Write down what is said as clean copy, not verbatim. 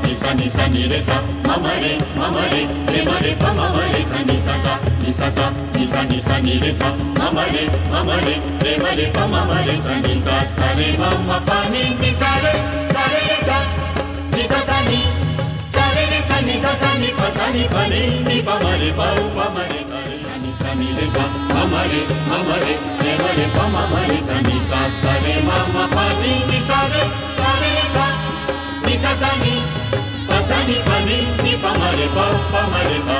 ni sa ni sa ni re sa mama re pa mama re sa ni sa ni sa ni sa ni sa ni re sa mama re pa mama re sa ni sa re mama pa ni sa re sa ni sa ni sa re sa ni sa ni pa ni pa ma re sa ni sa ni re sa mama re pa mama re sa ni sa re mama pa ni sa re sa ni sa ni pa ni pa ma re pa ma re sa